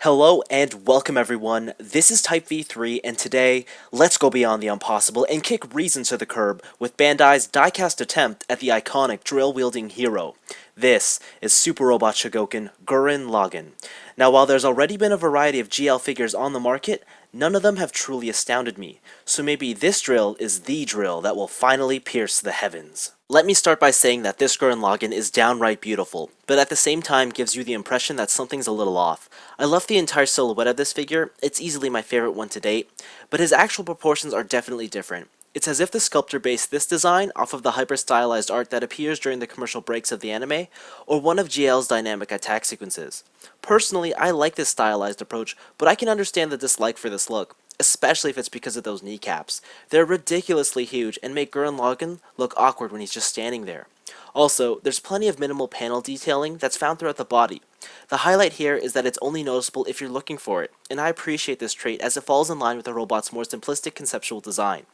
Hello and welcome everyone, this is Type V3 and today, let's go beyond the impossible and kick reason to the curb with Bandai's diecast attempt at the iconic drill-wielding hero. This is Super Robot Chogokin Gurren Lagann. Now while there's already been a variety of GL figures on the market, none of them have truly astounded me, so maybe this drill is the drill that will finally pierce the heavens. Let me start by saying that this Gurren Lagann is downright beautiful, but at the same time gives you the impression that something's a little off. I love the entire silhouette of this figure, it's easily my favorite one to date, but his actual proportions are definitely different. It's as if the sculptor based this design off of the hyper-stylized art that appears during the commercial breaks of the anime, or one of GL's dynamic attack sequences. Personally, I like this stylized approach, but I can understand the dislike for this look, especially if it's because of those kneecaps. They're ridiculously huge and make Gurren Lagann look awkward when he's just standing there. Also, there's plenty of minimal panel detailing that's found throughout the body. The highlight here is that it's only noticeable if you're looking for it, and I appreciate this trait as it falls in line with the robot's more simplistic conceptual design.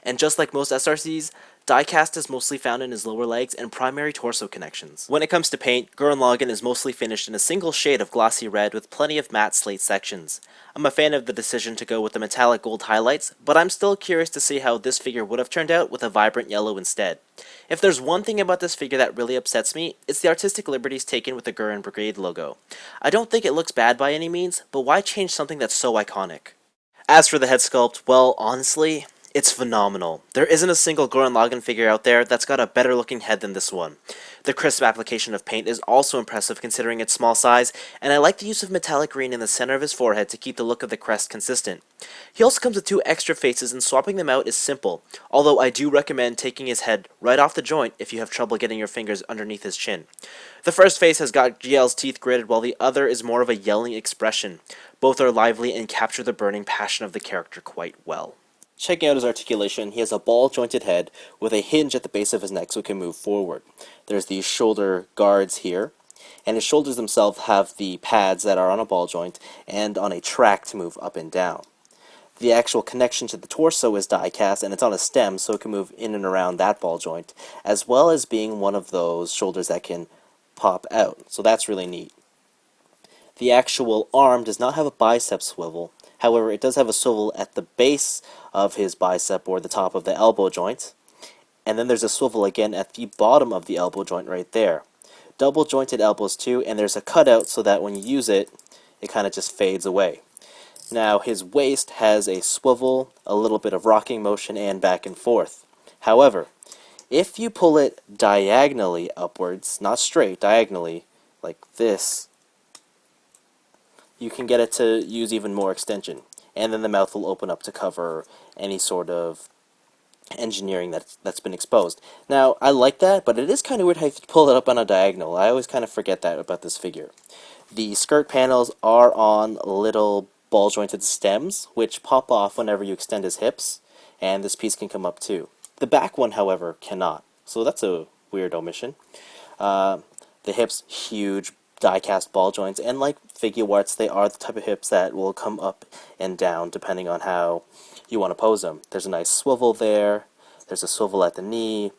And just like most SRCs, diecast is mostly found in his lower legs and primary torso connections. When it comes to paint, Gurren Lagann is mostly finished in a single shade of glossy red with plenty of matte slate sections. I'm a fan of the decision to go with the metallic gold highlights, but I'm still curious to see how this figure would have turned out with a vibrant yellow instead. If there's one thing about this figure that really upsets me, it's the artistic liberties taken with the Gurren Brigade logo. I don't think it looks bad by any means, but why change something that's so iconic? As for the head sculpt, well, honestly, it's phenomenal. There isn't a single Gurren Lagann figure out there that's got a better looking head than this one. The crisp application of paint is also impressive considering its small size, and I like the use of metallic green in the center of his forehead to keep the look of the crest consistent. He also comes with two extra faces and swapping them out is simple, although I do recommend taking his head right off the joint if you have trouble getting your fingers underneath his chin. The first face has got GL's teeth gritted while the other is more of a yelling expression. Both are lively and capture the burning passion of the character quite well. Checking out his articulation, he has a ball-jointed head with a hinge at the base of his neck so he can move forward. There's these shoulder guards here, and his shoulders themselves have the pads that are on a ball joint and on a track to move up and down. The actual connection to the torso is die-cast, and it's on a stem so it can move in and around that ball joint, as well as being one of those shoulders that can pop out, so that's really neat. The actual arm does not have a bicep swivel. However, it does have a swivel at the base of his bicep or the top of the elbow joint. And then there's a swivel again at the bottom of the elbow joint right there. Double jointed elbows too, and there's a cutout so that when you use it, it kind of just fades away. Now, his waist has a swivel, a little bit of rocking motion, and back and forth. However, if you pull it diagonally upwards, not straight, diagonally, like this, you can get it to use even more extension, and then the mouth will open up to cover any sort of engineering that's been exposed. Now, I like that, but it is kind of weird how you pull it up on a diagonal. I always kind of forget that about this figure. The skirt panels are on little ball-jointed stems, which pop off whenever you extend his hips, and this piece can come up too. The back one, however, cannot, so that's a weird omission. The hips, huge, die-cast ball joints, and like Figuarts, they are the type of hips that will come up and down depending on how you want to pose them. There's a nice swivel there, there's a swivel at the knee,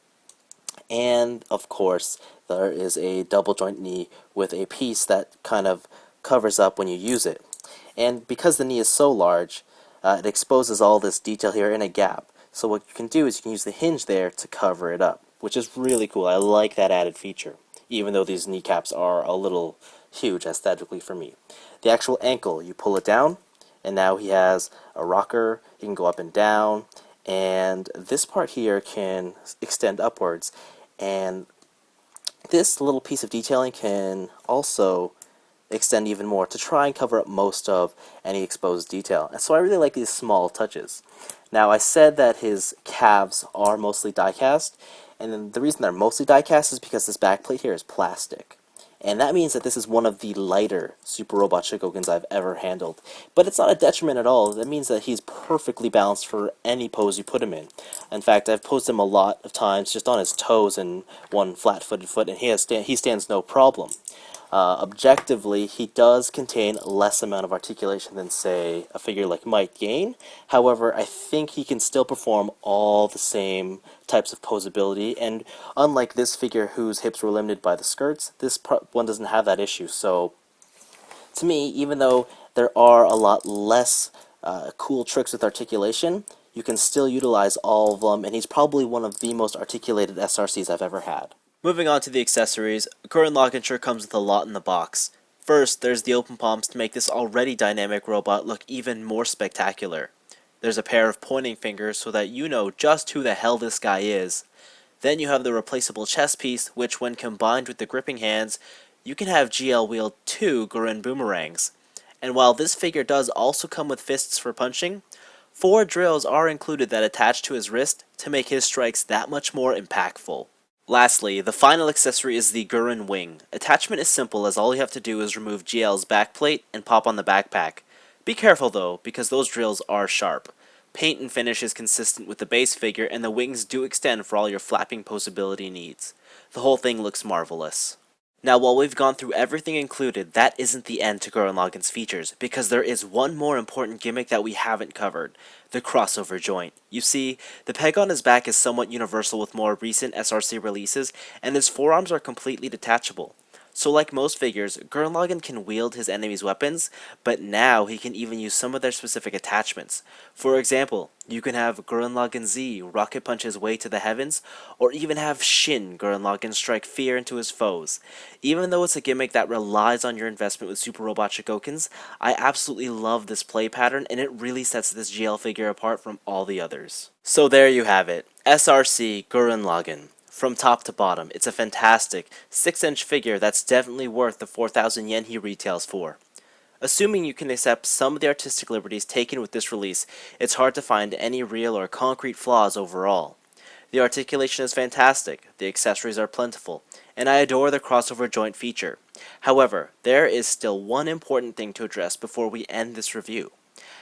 and of course there is a double joint knee with a piece that kind of covers up when you use it. And because the knee is so large, it exposes all this detail here in a gap. So what you can do is you can use the hinge there to cover it up, which is really cool. I like that added feature, even though these kneecaps are a little huge aesthetically for me. The actual ankle, you pull it down, and now he has a rocker. He can go up and down, and this part here can extend upwards, and this little piece of detailing can also extend even more to try and cover up most of any exposed detail. And so I really like these small touches. Now, I said that his calves are mostly die-cast, and then the reason they're mostly die-cast is because this backplate here is plastic. And that means that this is one of the lighter Super Robot Chogokins I've ever handled. But it's not a detriment at all. That means that he's perfectly balanced for any pose you put him in. In fact, I've posed him a lot of times just on his toes and one flat-footed foot, and he stands no problem. Objectively, he does contain less amount of articulation than, say, a figure like Might Gain. However, I think he can still perform all the same types of posability, and unlike this figure whose hips were limited by the skirts, this one doesn't have that issue. So, to me, even though there are a lot less cool tricks with articulation, you can still utilize all of them, and he's probably one of the most articulated SRCs I've ever had. Moving on to the accessories, Gurren Lagann sure comes with a lot in the box. First, there's the open palms to make this already dynamic robot look even more spectacular. There's a pair of pointing fingers so that you know just who the hell this guy is. Then you have the replaceable chest piece, which when combined with the gripping hands, you can have GL wield 2 Gurren boomerangs. And while this figure does also come with fists for punching, 4 drills are included that attach to his wrist to make his strikes that much more impactful. Lastly, the final accessory is the Gurren wing. Attachment is simple, as all you have to do is remove GL's backplate and pop on the backpack. Be careful though, because those drills are sharp. Paint and finish is consistent with the base figure, and the wings do extend for all your flapping posability needs. The whole thing looks marvelous. Now, while we've gone through everything included, that isn't the end to Gurren Lagann's features, because there is one more important gimmick that we haven't covered, the crossover joint. You see, the peg on his back is somewhat universal with more recent SRC releases, and his forearms are completely detachable. So like most figures, Gurren Lagann can wield his enemies' weapons, but now he can even use some of their specific attachments. For example, you can have Gurren Lagann Z rocket punch his way to the heavens, or even have Shin Gurren Lagann strike fear into his foes. Even though it's a gimmick that relies on your investment with Super Robot Chogokins, I absolutely love this play pattern, and it really sets this GL figure apart from all the others. So there you have it, SRC Gurren Lagann. From top to bottom, it's a fantastic 6-inch figure that's definitely worth the 4,000 yen he retails for. Assuming you can accept some of the artistic liberties taken with this release, it's hard to find any real or concrete flaws overall. The articulation is fantastic, the accessories are plentiful, and I adore the crossover joint feature. However, there is still one important thing to address before we end this review.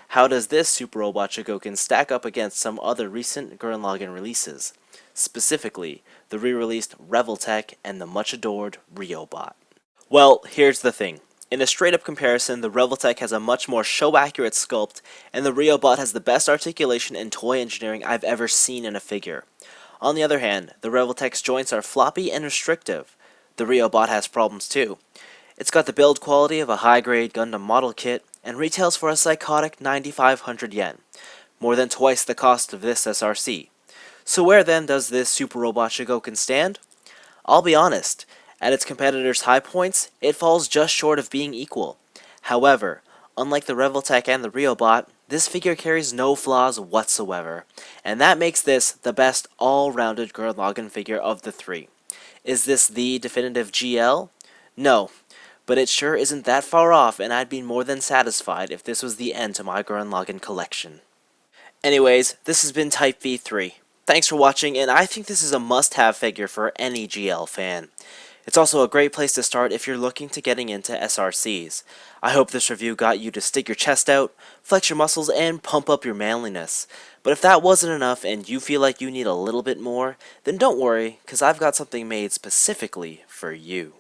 How does this Super Robot Chogokin stack up against some other recent Gurren Lagann releases? Specifically, the re-released Reveltech and the much-adored Ryobot. Well, here's the thing. In a straight-up comparison, the Reveltech has a much more show-accurate sculpt, and the Ryobot has the best articulation and toy engineering I've ever seen in a figure. On the other hand, the Reveltech's joints are floppy and restrictive. The Ryobot has problems too. It's got the build quality of a high-grade Gundam model kit, and retails for a psychotic 9,500 yen, more than twice the cost of this SRC. So where then does this Super Robot Chogokin stand? I'll be honest, at its competitors' high points, it falls just short of being equal. However, unlike the Reveltech and the Ryobot, this figure carries no flaws whatsoever, and that makes this the best all-rounded Gurren Lagann figure of the three. Is this the definitive GL? No, but it sure isn't that far off, and I'd be more than satisfied if this was the end to my Gurren Lagann collection. Anyways, this has been Type V3. Thanks for watching, and I think this is a must-have figure for any GL fan. It's also a great place to start if you're looking to getting into SRCs. I hope this review got you to stick your chest out, flex your muscles, and pump up your manliness. But if that wasn't enough and you feel like you need a little bit more, then don't worry, because I've got something made specifically for you.